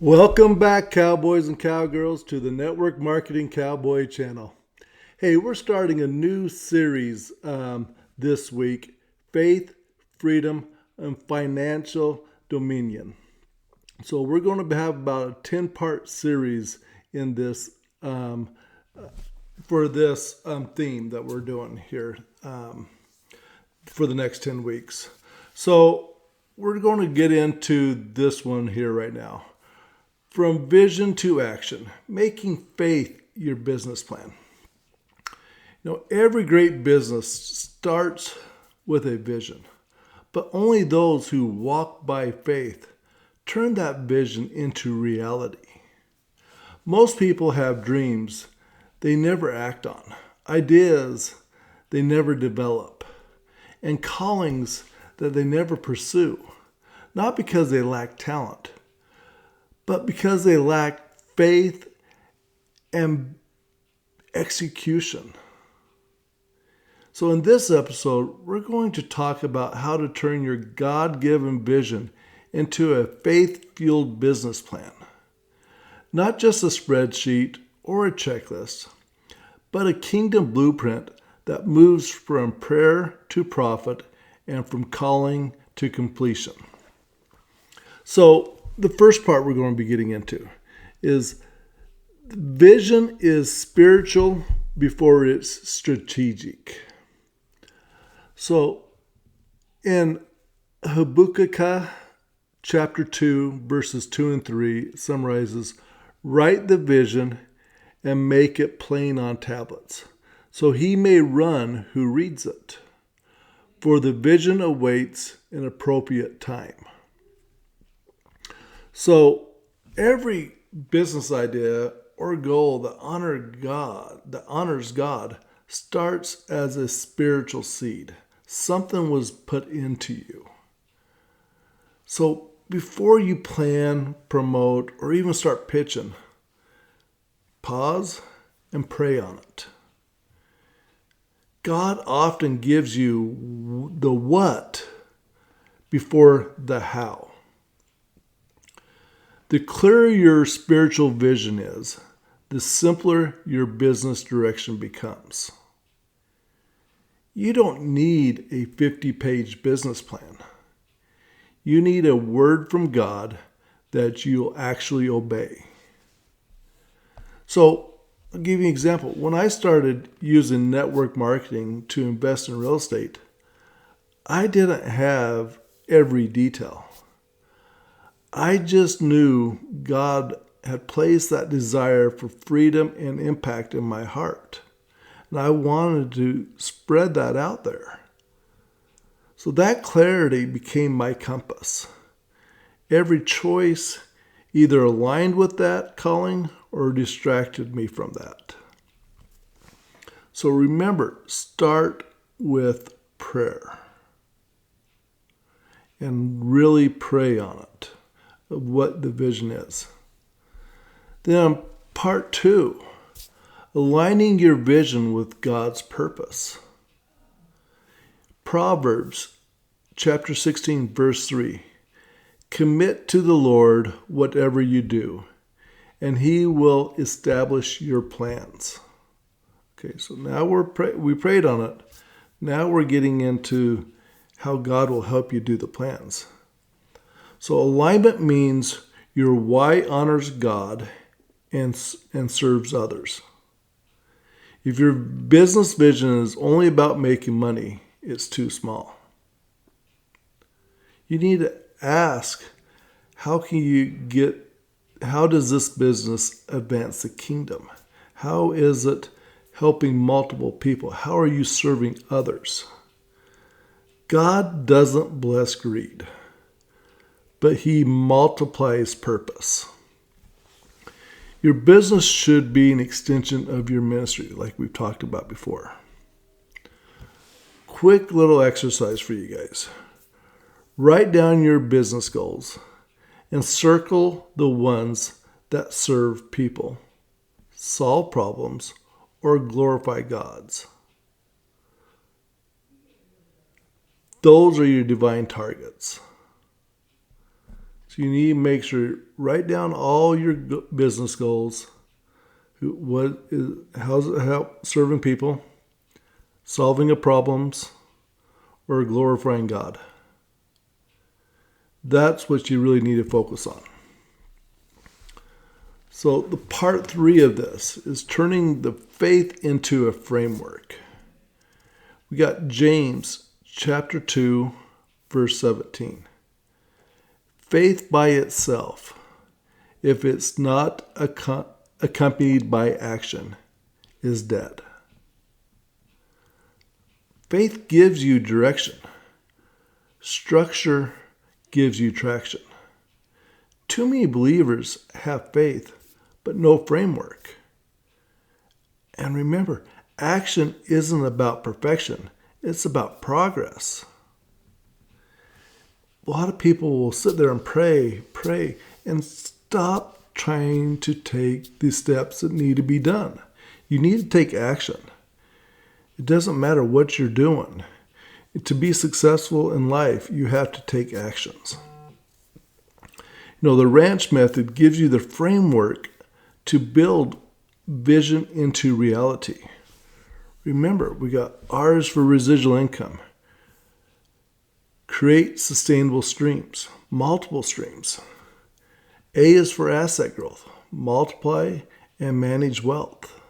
Welcome back, cowboys and cowgirls, to the Network Marketing Cowboy channel. Hey, we're starting a new series this week, Faith, Freedom, and Financial Dominion. So we're going to have about a 10-part series in this for this theme that we're doing here for the next 10 weeks. So we're going to get into this one here right now. From vision to action, making faith your business plan. Every great business starts with a vision, but only those who walk by faith turn that vision into reality. Most people have dreams they never act on, ideas they never develop, and callings that they never pursue, not because they lack talent, but because they lack faith and execution. So in this episode, we're going to talk about how to turn your God-given vision into a faith-fueled business plan. Not just a spreadsheet or a checklist, but a kingdom blueprint that moves from prayer to profit and from calling to completion. So the first part we're going to be getting into is vision is spiritual before it's strategic. So in Habakkuk chapter 2, verses 2 and 3 summarizes, write the vision and make it plain on tablets, so he may run who reads it. For the vision awaits an appropriate time. So every business idea or goal that honors God starts as a spiritual seed. Something was put into you. So before you plan, promote, or even start pitching, pause and pray on it. God often gives you the what before the how. The clearer your spiritual vision is, the simpler your business direction becomes. You don't need a 50-page business plan. You need a word from God that you'll actually obey. So, I'll give you an example. When I started using network marketing to invest in real estate, I didn't have every detail. I just knew God had placed that desire for freedom and impact in my heart. And I wanted to spread that out there. So that clarity became my compass. Every choice either aligned with that calling or distracted me from that. So remember, start with prayer. And really pray on it, of what the vision is. Then part 2, aligning your vision with God's purpose. Proverbs chapter 16, verse 3. Commit to the Lord whatever you do, and he will establish your plans. Okay, so now we prayed on it. Now we're getting into how God will help you do the plans. So alignment means your why honors God and serves others. If your business vision is only about making money, it's too small. You need to ask, how does this business advance the kingdom? How is it helping multiple people? How are you serving others? God doesn't bless greed, but he multiplies purpose. Your business should be an extension of your ministry, like we've talked about before. Quick little exercise for you guys. Write down your business goals and circle the ones that serve people, solve problems, or glorify God's. Those are your divine targets. So you need to make sure, write down all your business goals. How's it help serving people, solving problems, or glorifying God? That's what you really need to focus on. So the part 3 of this is turning the faith into a framework. We got James chapter 2, verse 17. Faith by itself, if it's not accompanied by action, is dead. Faith gives you direction. Structure gives you traction. Too many believers have faith, but no framework. And remember, action isn't about perfection. It's about progress. A lot of people will sit there and pray, and stop trying to take the steps that need to be done. You need to take action. It doesn't matter what you're doing. To be successful in life, you have to take actions. The ranch method gives you the framework to build vision into reality. Remember, we got R is for residual income. Create sustainable streams, multiple streams. A is for asset growth. Multiply and manage wealth.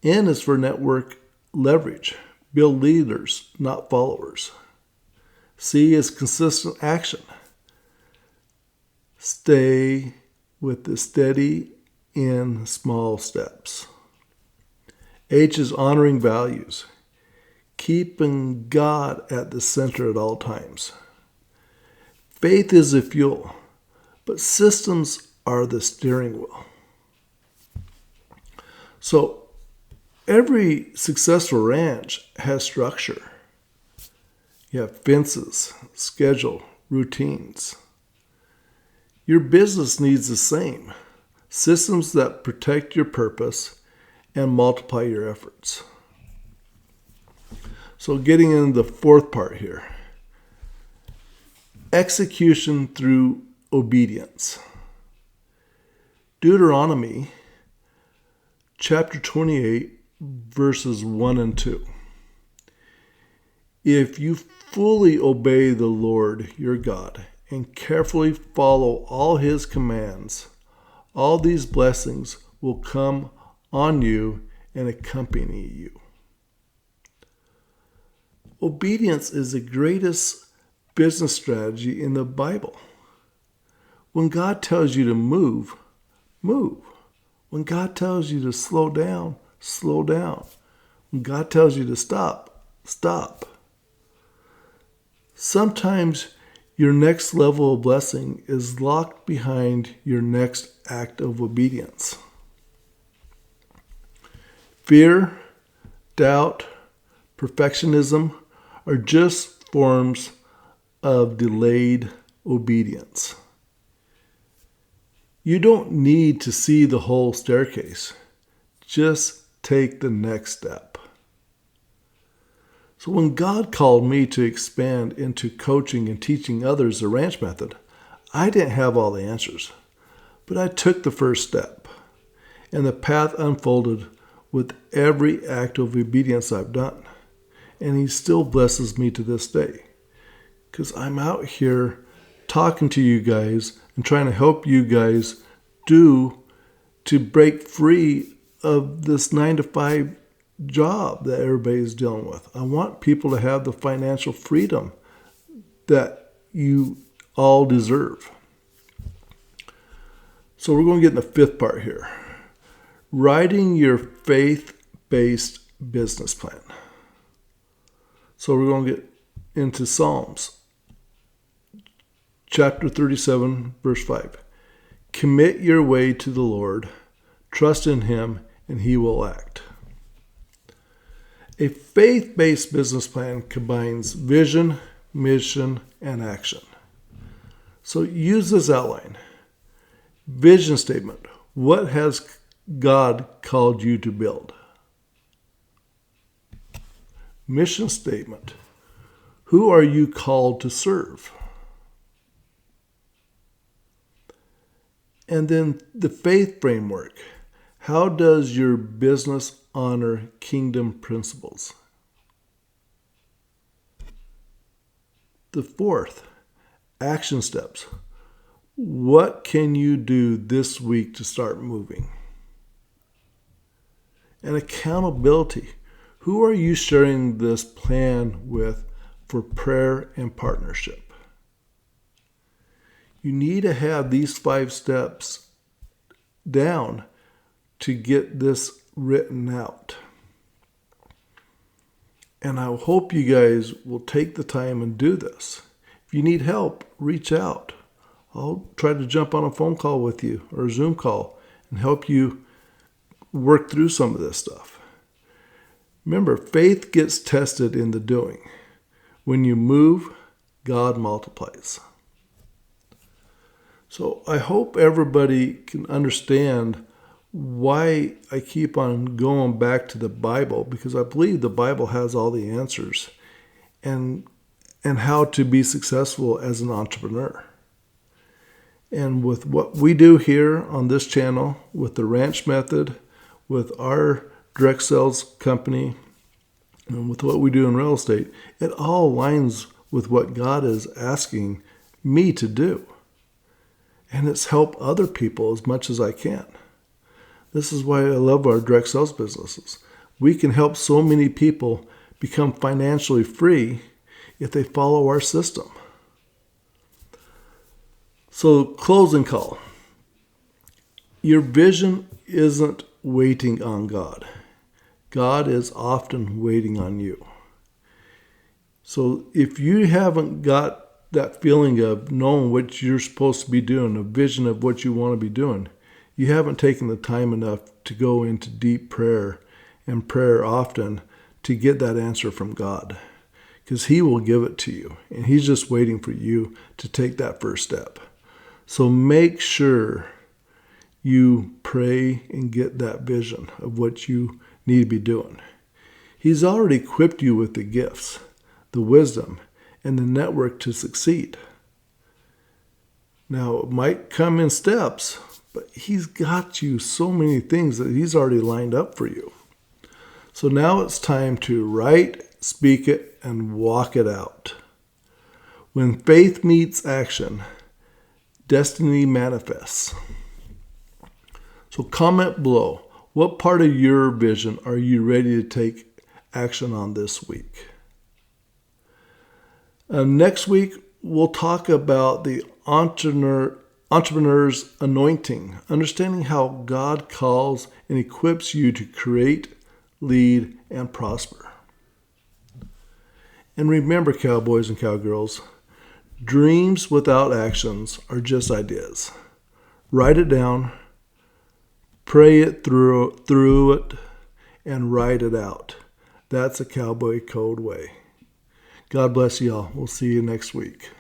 N is for network leverage. Build leaders, not followers. C is consistent action. Stay with the steady in small steps. H is honoring values. Keeping God at the center at all times. Faith is the fuel, but systems are the steering wheel. So every successful ranch has structure. You have fences, schedule, routines. Your business needs the same. Systems that protect your purpose and multiply your efforts. So getting into the 4th part here. Execution through obedience. Deuteronomy chapter 28, verses 1 and 2. If you fully obey the Lord your God and carefully follow all his commands, all these blessings will come on you and accompany you. Obedience is the greatest business strategy in the Bible. When God tells you to move, move. When God tells you to slow down, slow down. When God tells you to stop, stop. Sometimes your next level of blessing is locked behind your next act of obedience. Fear, doubt, perfectionism are just forms of delayed obedience. You don't need to see the whole staircase. Just take the next step. So when God called me to expand into coaching and teaching others the ranch method, I didn't have all the answers, but I took the first step, and the path unfolded with every act of obedience I've done. And he still blesses me to this day, because I'm out here talking to you guys and trying to help you guys to break free of this 9-to-5 job that everybody's dealing with. I want people to have the financial freedom that you all deserve. So we're going to get in the 5th part here. Writing your faith-based business plan. So we're going to get into Psalms chapter 37, verse 5. Commit your way to the Lord, trust in him, and he will act. A faith-based business plan combines vision, mission, and action. So use this outline. Vision statement. What has God called you to build? Mission statement. Who are you called to serve? And then the faith framework. How does your business honor kingdom principles? The fourth, action steps. What can you do this week to start moving? And accountability. Who are you sharing this plan with for prayer and partnership? You need to have these 5 steps down to get this written out. And I hope you guys will take the time and do this. If you need help, reach out. I'll try to jump on a phone call with you or a Zoom call and help you work through some of this stuff. Remember, faith gets tested in the doing. When you move, God multiplies. So I hope everybody can understand why I keep on going back to the Bible, because I believe the Bible has all the answers and how to be successful as an entrepreneur. And with what we do here on this channel, with the ranch method, with our direct sales company, and with what we do in real estate, it all aligns with what God is asking me to do. And it's help other people as much as I can. This is why I love our direct sales businesses. We can help so many people become financially free if they follow our system. So, closing call. Your vision isn't waiting on God. God is often waiting on you. So if you haven't got that feeling of knowing what you're supposed to be doing, a vision of what you want to be doing, you haven't taken the time enough to go into deep prayer and prayer often to get that answer from God. Because He will give it to you. And He's just waiting for you to take that first step. So make sure you pray and get that vision of what you need to be doing. He's already equipped you with the gifts, the wisdom, and the network to succeed. Now, it might come in steps, but He's got you so many things that He's already lined up for you. So now it's time to write, speak it, and walk it out. When faith meets action, destiny manifests. So comment below. What part of your vision are you ready to take action on this week? Next week, we'll talk about the entrepreneur's anointing, understanding how God calls and equips you to create, lead, and prosper. And remember, cowboys and cowgirls, dreams without actions are just ideas. Write it down, pray it through it, and write it out. That's a Cowboy Code way. God bless you all. We'll see you next week.